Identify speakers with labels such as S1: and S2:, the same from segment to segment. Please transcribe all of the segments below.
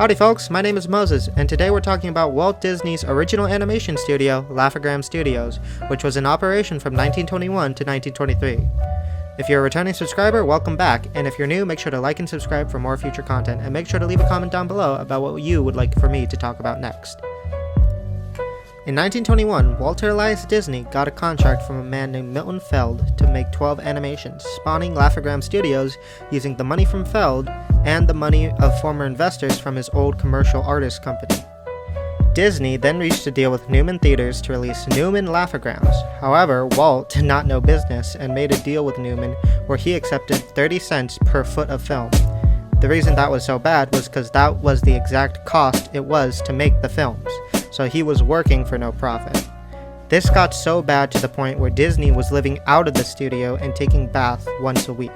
S1: Howdy folks, my name is Moses, and today we're talking about Walt Disney's original animation studio, Laugh-O-Gram Studios, which was in operation from 1921 to 1923. If you're a returning subscriber, welcome back, and if you're new, make sure to like and subscribe for more future content, and make sure to leave a comment down below about what you would like for me to talk about next. In 1921, Walter Elias Disney got a contract from a man named Milton Feld to make 12 animations, spawning Laugh-O-Gram Studios using the money from Feld and the money of former investors from his old commercial artist company. Disney then reached a deal with Newman Theaters to release Newman Laugh-O-Grams. However, Walt did not know business and made a deal with Newman where he accepted 30 cents per foot of film. The reason that was so bad was because that was the exact cost it was to make the films, so he was working for no profit. This got so bad to the point where Disney was living out of the studio and taking baths once a week.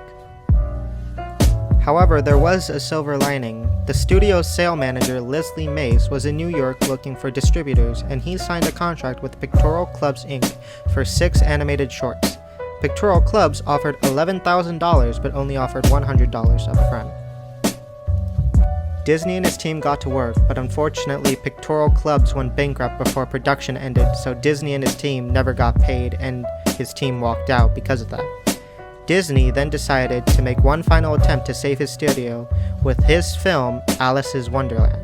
S1: However, there was a silver lining. The studio's sale manager, Leslie Mace, was in New York looking for distributors, and he signed a contract with Pictorial Clubs Inc. for 6 animated shorts. Pictorial Clubs offered $11,000 but only offered $100 up front. Disney and his team got to work, but unfortunately Pictorial Clubs went bankrupt before production ended, so Disney and his team never got paid and his team walked out because of that. Disney then decided to make one final attempt to save his studio with his film Alice's Wonderland.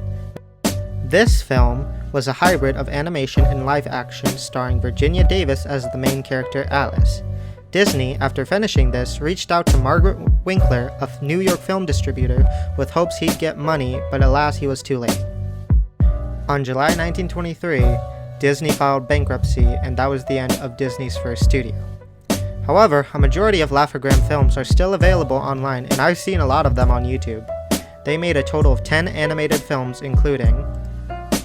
S1: This film was a hybrid of animation and live action starring Virginia Davis as the main character Alice. Disney, after finishing this, reached out to Margaret Winkler, a New York film distributor, with hopes he'd get money, but alas he was too late. On July 1923, Disney filed bankruptcy, and that was the end of Disney's first studio. However, a majority of Laugh-O-Gram films are still available online, and I've seen a lot of them on YouTube. They made a total of 10 animated films, including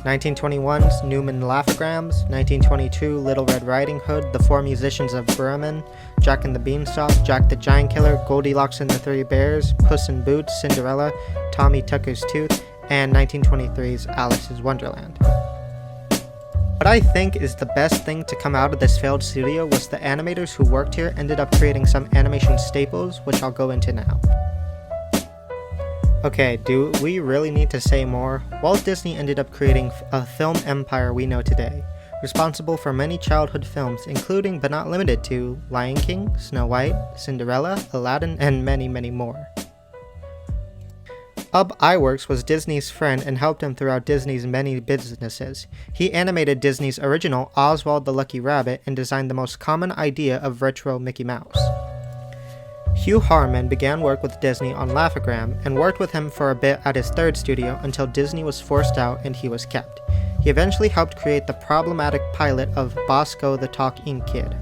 S1: 1921's Newman Laugh-O-Grams, 1922 Little Red Riding Hood, The Four Musicians of Bremen, Jack and the Beanstalk, Jack the Giant Killer, Goldilocks and the Three Bears, Puss in Boots, Cinderella, Tommy Tucker's Tooth, and 1923's Alice's Wonderland. What I think is the best thing to come out of this failed studio was the animators who worked here ended up creating some animation staples, which I'll go into now. Okay, do we really need to say more? Walt Disney ended up creating a film empire we know today, responsible for many childhood films, including but not limited to Lion King, Snow White, Cinderella, Aladdin, and many, many more. Iwerks was Disney's friend and helped him throughout Disney's many businesses. He animated Disney's original Oswald the Lucky Rabbit and designed the most common idea of retro Mickey Mouse. Hugh Harmon began work with Disney on Laugh-O-Gram and worked with him for a bit at his third studio until Disney was forced out and he was kept. He eventually helped create the problematic pilot of Bosco the Talking Kid.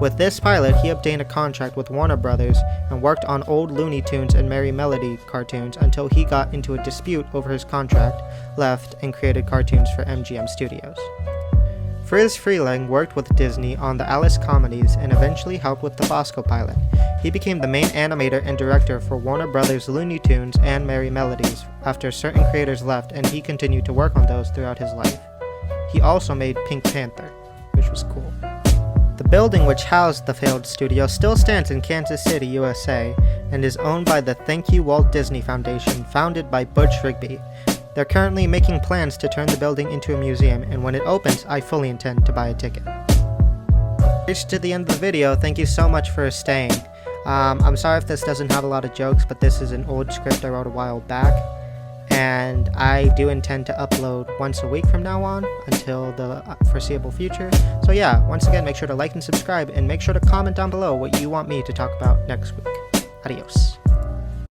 S1: With this pilot, he obtained a contract with Warner Brothers and worked on old Looney Tunes and Merry Melody cartoons until he got into a dispute over his contract, left, and created cartoons for MGM Studios. Fris Lang worked with Disney on the Alice comedies and eventually helped with the Bosco pilot. He became the main animator and director for Warner Brothers' Looney Tunes and Merry Melodies after certain creators left, and he continued to work on those throughout his life. He also made Pink Panther, which was cool. The building which housed the failed studio still stands in Kansas City, USA, and is owned by the Thank You Walt Disney Foundation, founded by Butch Rigby. They're currently making plans to turn the building into a museum, and when it opens, I fully intend to buy a ticket. Reached to the end of the video, thank you so much for staying. I'm sorry if this doesn't have a lot of jokes, but this is an old script I wrote a while back, and I do intend to upload once a week from now on until the foreseeable future. So yeah, once again, make sure to like and subscribe, and make sure to comment down below what you want me to talk about next week. Adios.